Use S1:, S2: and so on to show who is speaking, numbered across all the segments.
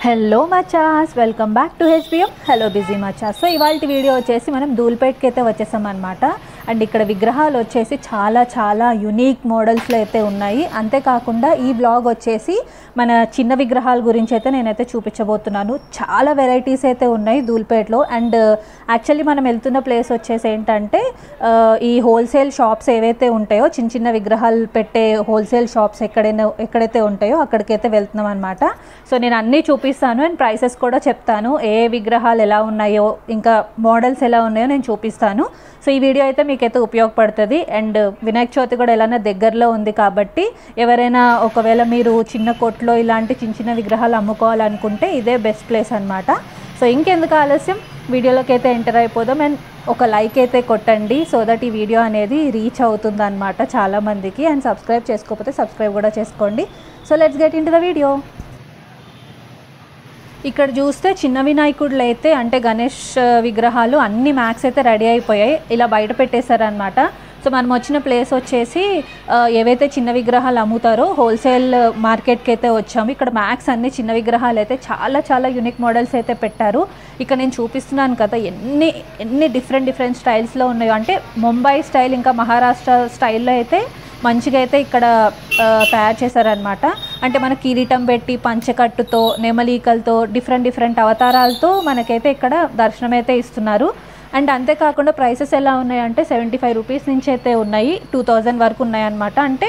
S1: Hello మచాస్, welcome back to HBM hello busy మచాస్. So ఇవాళ వీడియో వచ్చేసి మనం ధూల్పేట్కి అయితే వచ్చేసాం అనమాట. అండ్ ఇక్కడ విగ్రహాలు వచ్చేసి చాలా యునీక్ మోడల్స్లో అయితే ఉన్నాయి. అంతేకాకుండా ఈ బ్లాగ్ వచ్చేసి మన చిన్న విగ్రహాల గురించి అయితే నేనైతే చూపించబోతున్నాను. చాలా వెరైటీస్ అయితే ఉన్నాయి ధూల్పేట్లో. అండ్ యాక్చువల్లీ మనం వెళ్తున్న ప్లేస్ వచ్చేసి ఏంటంటే ఈ హోల్సేల్ షాప్స్ ఏవైతే ఉంటాయో, చిన్న విగ్రహాలు పెట్టే హోల్సేల్ షాప్స్ ఎక్కడైతే ఉంటాయో అక్కడికైతే వెళ్తున్నాం అనమాట. సో నేను అన్నీ చూపిస్తాను అండ్ ప్రైసెస్ కూడా చెప్తాను. ఏ విగ్రహాలు ఎలా ఉన్నాయో, ఇంకా మోడల్స్ ఎలా ఉన్నాయో నేను చూపిస్తాను. సో ఈ వీడియో అయితే మీకైతే ఉపయోగపడుతుంది. అండ్ వినాయక చవితి కూడా ఎలానే దగ్గరలో ఉంది కాబట్టి ఎవరైనా ఒకవేళ మీరు చిన్న కొట్లో ఇలాంటి చిన్న విగ్రహాలు అమ్ముకోవాలనుకుంటే ఇదే బెస్ట్ ప్లేస్ అనమాట. సో ఇంకెందుకు ఆలస్యం, వీడియోలోకి అయితే ఎంటర్ అయిపోదాం. అండ్ ఒక లైక్ అయితే కొట్టండి సో దట్ ఈ వీడియో అనేది రీచ్ అవుతుంది అనమాట చాలామందికి. అండ్ సబ్స్క్రైబ్ చేసుకోకపోతే సబ్స్క్రైబ్ కూడా చేసుకోండి. So let's get in to the video. ఇక్కడ చూస్తే చిన్న వినాయకుడులు అయితే అంటే గణేష్ విగ్రహాలు అన్ని మ్యాక్స్ అయితే రెడీ అయిపోయాయి, ఇలా బయట పెట్టేశారనమాట. సో మనం వచ్చిన ప్లేస్ వచ్చేసి ఏవైతే చిన్న విగ్రహాలు అమ్ముతారో హోల్సేల్ మార్కెట్కి అయితే వచ్చాము. ఇక్కడ మ్యాక్స్ అన్ని చిన్న విగ్రహాలు అయితే చాలా యూనిక్ మోడల్స్ అయితే పెట్టారు. ఇక్కడ నేను చూపిస్తున్నాను కదా ఎన్ని డిఫరెంట్ స్టైల్స్లో ఉన్నాయో. అంటే ముంబై స్టైల్ ఇంకా మహారాష్ట్ర స్టైల్లో అయితే మంచిగా అయితే ఇక్కడ తయారు చేశారనమాట. అంటే మన కిరీటం పెట్టి పంచకట్టుతో నెమలీకలతో డిఫరెంట్ అవతారాలతో మనకైతే ఇక్కడ దర్శనం అయితే ఇస్తున్నారు. అండ్ అంతేకాకుండా ప్రైసెస్ ఎలా ఉన్నాయంటే 75 రూపీస్ నుంచి అయితే ఉన్నాయి, 2000 వరకు ఉన్నాయన్నమాట. అంటే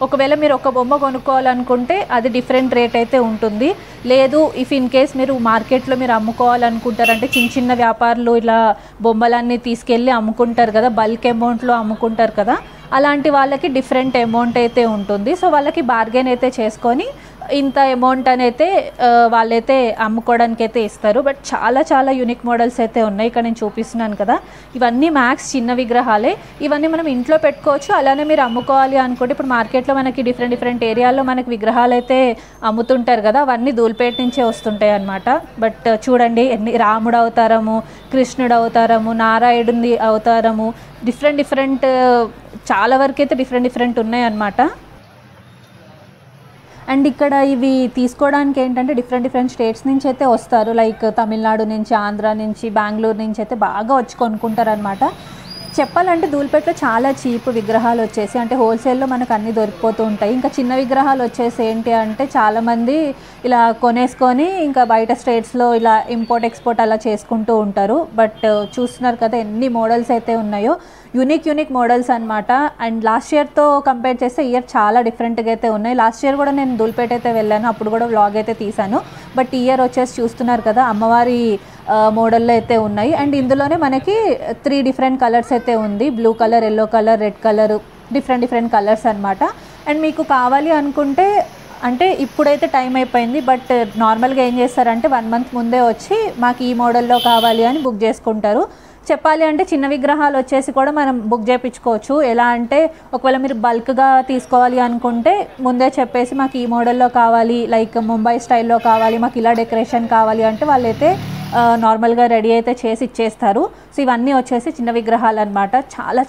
S1: ఒకవేళ మీరు ఒక బొమ్మ కొనుక్కోవాలనుకుంటే అది డిఫరెంట్ రేట్ అయితే ఉంటుంది. లేదు ఇఫ్ ఇన్ కేస్ మీరు మార్కెట్లో మీరు అమ్ముకోవాలనుకుంటారంటే చిన్న వ్యాపారులు ఇలా బొమ్మలన్నీ తీసుకెళ్ళి అమ్ముకుంటారు కదా, బల్క్ అమౌంట్లో అమ్ముకుంటారు కదా, అలాంటి వాళ్ళకి డిఫరెంట్ అమౌంట్ అయితే ఉంటుంది. సో వాళ్ళకి బార్గెన్ అయితే చేసుకొని ఇంత అమౌంట్ అని అయితే వాళ్ళైతే అమ్ముకోవడానికి అయితే ఇస్తారు. బట్ చాలా యూనిక్ మోడల్స్ అయితే ఉన్నాయి. ఇక్కడ నేను చూపిస్తున్నాను కదా, ఇవన్నీ మ్యాక్స్ చిన్న విగ్రహాలే. ఇవన్నీ మనం ఇంట్లో పెట్టుకోవచ్చు, అలానే మీరు అమ్ముకోవాలి అనుకుంటే ఇప్పుడు మార్కెట్లో మనకి డిఫరెంట్ ఏరియాల్లో మనకి విగ్రహాలు అయితే అమ్ముతుంటారు కదా, అవన్నీ ధూల్పేట నుంచే వస్తుంటాయి అన్నమాట. బట్ చూడండి రాముడు అవతారము, కృష్ణుడు అవతారము, నారాయణుడి అవతారము, డిఫరెంట్ చాలా వరకు అయితే డిఫరెంట్ ఉన్నాయి అన్నమాట. అండ్ ఇక్కడ ఇవి తీసుకోవడానికి ఏంటంటే డిఫరెంట్ స్టేట్స్ నుంచి అయితే వస్తారు. లైక్ తమిళనాడు నుంచి, ఆంధ్ర నుంచి, బెంగళూరు నుంచి అయితే బాగా వచ్చి కొనుక్కుంటారనమాట. చెప్పాలంటే ధూల్పేటలో చాలా చీప్ విగ్రహాలు వచ్చేసి అంటే హోల్సేల్లో మనకు అన్నీ దొరికిపోతూ ఉంటాయి. ఇంకా చిన్న విగ్రహాలు వచ్చేసి ఏంటి అంటే చాలామంది ఇలా కొనేసుకొని ఇంకా బయట స్టేట్స్లో ఇలా ఇంపోర్ట్ ఎక్స్పోర్ట్ అలా చేసుకుంటూ ఉంటారు. బట్ చూస్తున్నారు కదా ఎన్ని మోడల్స్ అయితే ఉన్నాయో, యూనిక్ మోడల్స్ అనమాట. అండ్ లాస్ట్ ఇయర్తో కంపేర్ చేస్తే ఇయర్ చాలా డిఫరెంట్గా అయితే ఉన్నాయి. లాస్ట్ ఇయర్ కూడా నేను ధూల్పేట అయితే వెళ్ళాను, అప్పుడు కూడా వ్లాగ్ అయితే తీశాను. బట్ ఈ ఇయర్ వచ్చేసి చూస్తున్నారు కదా అమ్మవారి మోడల్లో అయితే ఉన్నాయి. అండ్ ఇందులోనే మనకి 3 డిఫరెంట్ కలర్స్ అయితే ఉంది, blue colour, yellow colour, red colour, different colours అనమాట. అండ్ మీకు కావాలి అనుకుంటే అంటే ఇప్పుడైతే టైం అయిపోయింది, బట్ నార్మల్గా ఏం చేస్తారంటే 1 మంత్ ముందే వచ్చి మాకు ఈ మోడల్లో కావాలి అని బుక్ చేసుకుంటారు. చెప్పాలి అంటే చిన్న విగ్రహాలు వచ్చేసి కూడా మనం బుక్ చేయించుకోవచ్చు. ఎలా అంటే ఒకవేళ మీరు బల్క్గా తీసుకోవాలి అనుకుంటే ముందే చెప్పేసి మాకు ఈ మోడల్లో కావాలి, లైక్ ముంబై స్టైల్లో కావాలి, మాకు ఇలా డెకరేషన్ కావాలి అంటే వాళ్ళైతే నార్మల్గా రెడీ అయితే చేసి ఇచ్చేస్తారు. సో ఇవన్నీ వచ్చేసి చిన్న విగ్రహాలు అనమాట.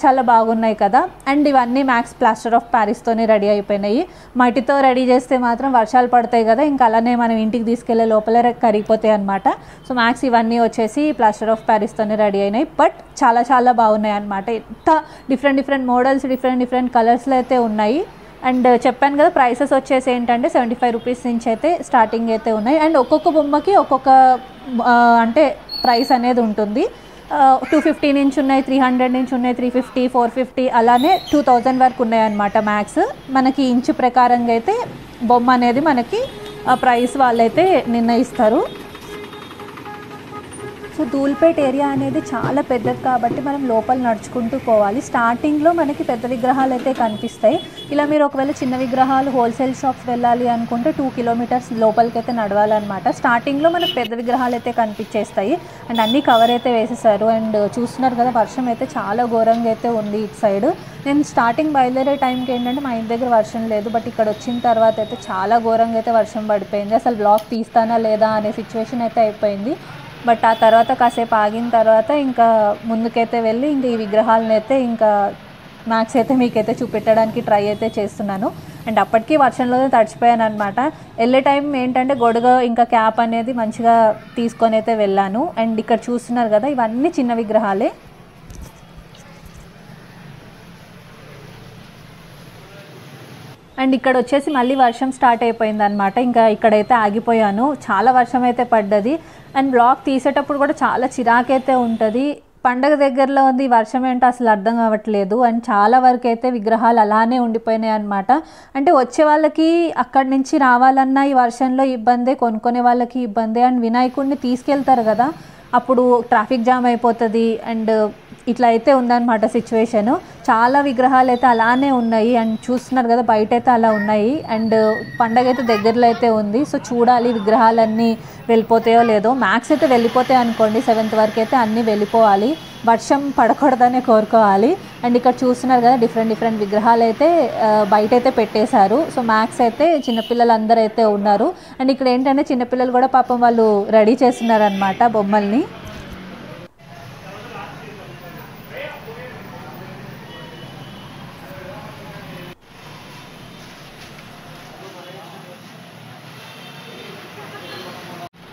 S1: చాలా బాగున్నాయి కదా. అండ్ ఇవన్నీ మ్యాక్స్ ప్లాస్టర్ ఆఫ్ ప్యారిస్తోనే రెడీ అయిపోయినాయి. మట్టితో రెడీ చేస్తే మాత్రం వర్షాలు పడతాయి కదా, ఇంకా అలానే మనం ఇంటికి తీసుకెళ్లే లోపల కరిగిపోతాయి అనమాట. సో మ్యాక్స్ ఇవన్నీ వచ్చేసి ప్లాస్టర్ ఆఫ్ ప్యారిస్తోనే రెడీ అయినాయి. బట్ చాలా బాగున్నాయి అనమాట. ఎంత డిఫరెంట్ మోడల్స్, డిఫరెంట్ కలర్స్లో అయితే ఉన్నాయి. అండ్ చెప్పాను కదా ప్రైసెస్ వచ్చేసి ఏంటంటే 75 రూపీస్ నుంచి అయితే స్టార్టింగ్ అయితే ఉన్నాయి. అండ్ ఒక్కొక్క బొమ్మకి ఒక్కొక్క అంటే ప్రైస్ అనేది ఉంటుంది. 250 నుంచి ఉన్నాయి, 300 నుంచి ఉన్నాయి, 350, 450 అలానే 2000 వరకు ఉన్నాయన్నమాట మ్యాక్స్. మనకి ఇంచు ప్రకారంగా అయితే బొమ్మ అనేది మనకి ప్రైస్ వాళ్ళైతే నిర్ణయిస్తారు. సో ధూల్పేట్ ఏరియా అనేది చాలా పెద్దది కాబట్టి మనం లోపల నడుచుకుంటూ పోవాలి. స్టార్టింగ్లో మనకి పెద్ద విగ్రహాలు అయితే కనిపిస్తాయి. ఇలా మీరు ఒకవేళ చిన్న విగ్రహాలు హోల్సేల్ షాప్స్ వెళ్ళాలి అనుకుంటే 2 కిలోమీటర్స్ లోపలికి అయితే నడవాలన్నమాట. స్టార్టింగ్లో మనకు పెద్ద విగ్రహాలు అయితే కనిపించేస్తాయి. అండ్ అన్నీ కవర్ అయితే వేసేసారు. అండ్ చూస్తున్నారు కదా వర్షం అయితే చాలా ఘోరంగా అయితే ఉంది ఇటు సైడ్. నేను స్టార్టింగ్ బయలుదేరే టైంకి ఏంటంటే మా ఇంటి దగ్గర వర్షం లేదు, బట్ ఇక్కడ వచ్చిన తర్వాత అయితే చాలా ఘోరంగా అయితే వర్షం పడిపోయింది. అసలు బ్లాగ్ తీస్తానా లేదా అనే సిచ్యువేషన్ అయితే అయిపోయింది. బట్ ఆ తర్వాత కాసేపు ఆగిన తర్వాత ఇంకా ముందుకైతే వెళ్ళి ఇంక ఈ విగ్రహాలను అయితే ఇంకా మ్యాక్స్ అయితే మీకైతే చూపెట్టడానికి ట్రై అయితే చేస్తున్నాను. అండ్ అప్పటికీ వర్షంలోనే తడిచిపోయాను అనమాట. వెళ్ళే టైం ఏంటంటే గొడుగు ఇంకా క్యాప్ అనేది మంచిగా తీసుకొని అయితే వెళ్ళాను. అండ్ ఇక్కడ చూస్తున్నారు కదా, ఇవన్నీ చిన్న విగ్రహాలే. అండ్ ఇక్కడ వచ్చేసి మళ్ళీ వర్షం స్టార్ట్ అయిపోయింది అనమాట. ఇంకా ఇక్కడైతే ఆగిపోయాను. చాలా వర్షం అయితే పడ్డది. అండ్ బ్లాగ్ తీసేటప్పుడు కూడా చాలా చిరాకైతే ఉంటుంది. పండగ దగ్గరలో ఉంది, వర్షం ఏంటో అసలు అర్థం కావట్లేదు. అండ్ చాలా వరకు అయితే విగ్రహాలు అలానే ఉండిపోయినాయి అనమాట. అంటే వచ్చే వాళ్ళకి అక్కడి నుంచి రావాలన్నా ఈ వర్షంలో ఇబ్బందే, కొనుక్కునే వాళ్ళకి ఇబ్బందే. అండ్ వినాయకుడిని తీసుకెళ్తారు కదా, అప్పుడు ట్రాఫిక్ జామ్ అయిపోతుంది. అండ్ ఇట్లా అయితే ఉందన్నమాట సిచ్యువేషను. చాలా విగ్రహాలు అయితే అలానే ఉన్నాయి. అండ్ చూస్తున్నారు కదా, బయట అయితే అలా ఉన్నాయి. అండ్ పండగ అయితే దగ్గరలో అయితే ఉంది. సో చూడాలి విగ్రహాలన్నీ వెళ్ళిపోతాయో లేదో. మ్యాక్స్ అయితే వెళ్ళిపోతాయి అనుకోండి, 7th వరకు అయితే అన్నీ వెళ్ళిపోవాలి. వర్షం పడకూడదనే కోరుకోవాలి. అండ్ ఇక్కడ చూస్తున్నారు కదా, డిఫరెంట్ విగ్రహాలు అయితే బయట అయితే పెట్టేశారు. సో మ్యాక్స్ అయితే చిన్నపిల్లలు అందరూ అయితే ఉన్నారు. అండ్ ఇక్కడ ఏంటంటే చిన్నపిల్లలు కూడా పాపం వాళ్ళు రెడీ చేస్తున్నారనమాట బొమ్మల్ని.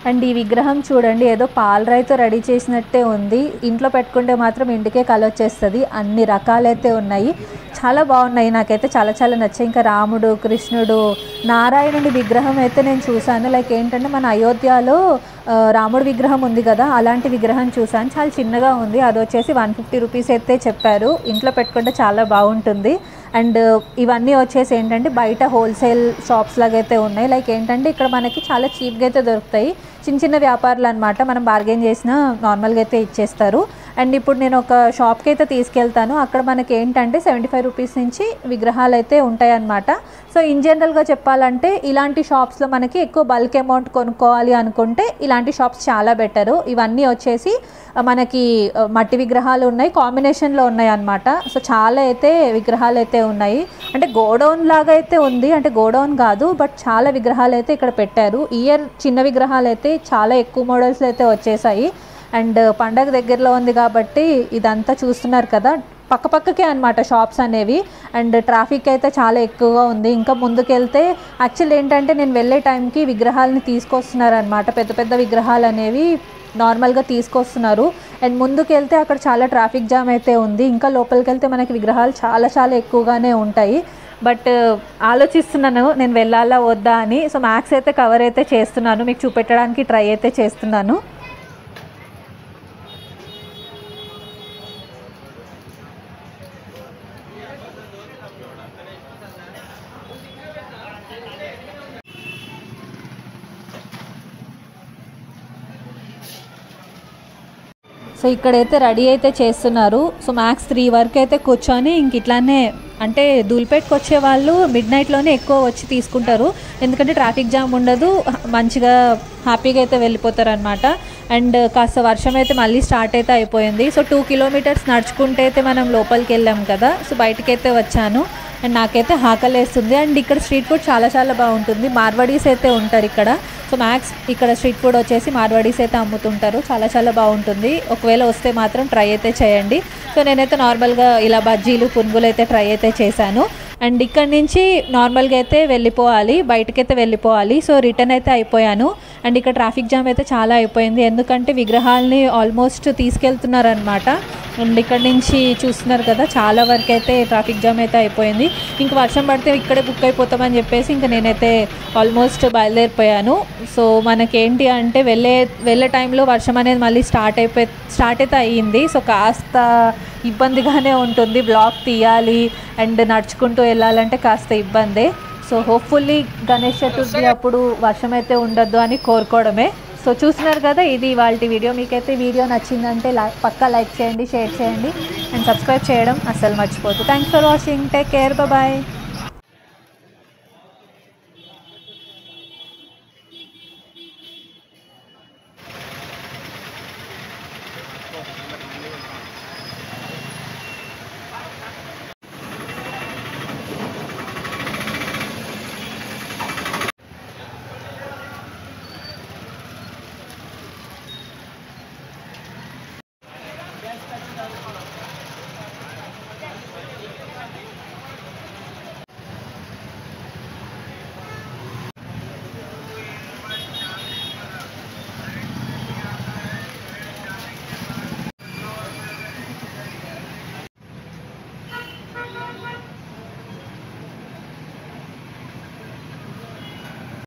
S1: అండ్ ఈ విగ్రహం చూడండి, ఏదో పాలరాయితో రెడీ చేసినట్టే ఉంది. ఇంట్లో పెట్టుకుంటే మాత్రం ఇంటికే కలొచ్చేస్తుంది. అన్ని రకాలైతే ఉన్నాయి, చాలా బాగున్నాయి. నాకైతే చాలా నచ్చాయి. ఇంకా రాముడు, కృష్ణుడు, నారాయణుడి విగ్రహం అయితే నేను చూశాను. లైక్ ఏంటంటే మన అయోధ్యలో రాముడి విగ్రహం ఉంది కదా, అలాంటి విగ్రహం చూశాను. చాలా చిన్నగా ఉంది. అది వచ్చేసి 150 రూపీస్ అయితే చెప్పారు. ఇంట్లో పెట్టుకుంటే చాలా బాగుంటుంది. అండ్ ఇవన్నీ వచ్చేసి ఏంటంటే బయట హోల్సేల్ షాప్స్ లాగా అయితే ఉన్నాయి. లైక్ ఏంటంటే ఇక్కడ మనకి చాలా చీప్గా అయితే దొరుకుతాయి. చిన్న వ్యాపారులు అనమాట, మనం బార్గెన్ చేసినా నార్మల్గా అయితే ఇచ్చేస్తారు. అండ్ ఇప్పుడు నేను ఒక షాప్కి అయితే తీసుకెళ్తాను. అక్కడ మనకి ఏంటంటే 75 రూపీస్ నుంచి విగ్రహాలు అయితే ఉంటాయన్నమాట. సో ఇన్ జనరల్గా చెప్పాలంటే ఇలాంటి షాప్స్లో మనకి ఎక్కువ బల్క్ అమౌంట్ కొనుక్కోవాలి అనుకుంటే ఇలాంటి షాప్స్ చాలా బెటరు. ఇవన్నీ వచ్చేసి మనకి మట్టి విగ్రహాలు ఉన్నాయి, కాంబినేషన్లో ఉన్నాయి అన్నమాట. సో చాలా అయితే విగ్రహాలు అయితే ఉన్నాయి. అంటే గోడౌన్ లాగా అయితే ఉంది, అంటే గోడౌన్ కాదు బట్ చాలా విగ్రహాలు అయితే ఇక్కడ పెట్టారు. ఇయర్ చిన్న విగ్రహాలు అయితే చాలా ఎక్కువ మోడల్స్ అయితే వచ్చేసాయి. అండ్ పండగ దగ్గరలో ఉంది కాబట్టి ఇదంతా చూస్తున్నారు కదా, పక్కకే అనమాట షాప్స్ అనేవి. అండ్ ట్రాఫిక్ అయితే చాలా ఎక్కువగా ఉంది. ఇంకా ముందుకెళ్తే యాక్చువల్ ఏంటంటే నేను వెళ్ళే టైంకి విగ్రహాలని తీసుకొస్తున్నారు అనమాట. పెద్ద విగ్రహాలు అనేవి నార్మల్గా తీసుకొస్తున్నారు. అండ్ ముందుకెళ్తే అక్కడ చాలా ట్రాఫిక్ జామ్ అయితే ఉంది. ఇంకా లోపలికి వెళ్తే మనకి విగ్రహాలు చాలా ఎక్కువగానే ఉంటాయి. బట్ ఆలోచిస్తున్నాను నేను వెళ్ళాలా వద్దా అని. సో మ్యాక్స్ అయితే కవర్ అయితే చేస్తున్నాను, మీకు చూపెట్టడానికి ట్రై అయితే చేస్తున్నాను. సో ఇక్కడైతే రెడీ అయితే చేస్తున్నారు. సో మ్యాక్స్ 3 వరకు అయితే కూర్చొని ఇంక ఇట్లానే అంటే ధూళిపేటకి వచ్చే వాళ్ళు మిడ్ నైట్లోనే ఎక్కువ వచ్చి తీసుకుంటారు. ఎందుకంటే ట్రాఫిక్ జామ్ ఉండదు, మంచిగా హ్యాపీగా అయితే వెళ్ళిపోతారు అనమాట. అండ్ కాస్త వర్షం అయితే మళ్ళీ స్టార్ట్ అయితే అయిపోయింది. సో 2 కిలోమీటర్స్ నడుచుకుంటే అయితే మనం లోపలికి వెళ్ళాం కదా. సో బయటకైతే వచ్చాను. అండ్ నాకైతే ఆకలేస్తుంది. అండ్ ఇక్కడ స్ట్రీట్ ఫుడ్ చాలా బాగుంటుంది. మార్వాడీస్ అయితే ఉంటారు ఇక్కడ. సో మ్యాక్స్ ఇక్కడ స్ట్రీట్ ఫుడ్ వచ్చేసి మార్వాడీస్ అయితే అమ్ముతుంటారు. చాలా బాగుంటుంది. ఒకవేళ వస్తే మాత్రం ట్రై అయితే చేయండి. సో నేనైతే నార్మల్గా ఇలా బజ్జీలు, పునుగులు అయితే ట్రై అయితే చేశాను. అండ్ ఇక్కడ నుంచి నార్మల్గా అయితే వెళ్ళిపోవాలి, బయటకైతే వెళ్ళిపోవాలి. సో రిటర్న్ అయితే అయిపోయాను. అండ్ ఇక్కడ ట్రాఫిక్ జామ్ అయితే చాలా అయిపోయింది, ఎందుకంటే విగ్రహాలని ఆల్మోస్ట్ తీసుకెళ్తున్నారనమాట. అండ్ ఇక్కడ నుంచి చూస్తున్నారు కదా, చాలా వరకు అయితే ట్రాఫిక్ జామ్ అయితే అయిపోయింది. ఇంక వర్షం పడితే ఇక్కడే బుక్ అయిపోతామని చెప్పేసి ఇంక నేనైతే ఆల్మోస్ట్ బయలుదేరిపోయాను. సో మనకేంటి అంటే వెళ్ళే టైంలో వర్షం అనేది మళ్ళీ స్టార్ట్ అయితే అయ్యింది. సో కాస్త ఇబ్బందిగానే ఉంటుంది, బ్లాగ్ తీయాలి అండ్ నడుచుకుంటూ వెళ్ళాలంటే కాస్త ఇబ్బందే. సో హోప్ఫుల్లీ గణేష్ చతుర్థి అప్పుడు వర్షం అయితే ఉండొద్దు అని కోరుకోవడమే. సో చూస్తున్నారు కదా, ఇది ఇవాళ వీడియో. మీకైతే వీడియో నచ్చిందంటే పక్కా లైక్ చేయండి, షేర్ చేయండి అండ్ సబ్స్క్రైబ్ చేయడం అస్సలు మర్చిపోద్దు. Thanks for watching, take care, bye.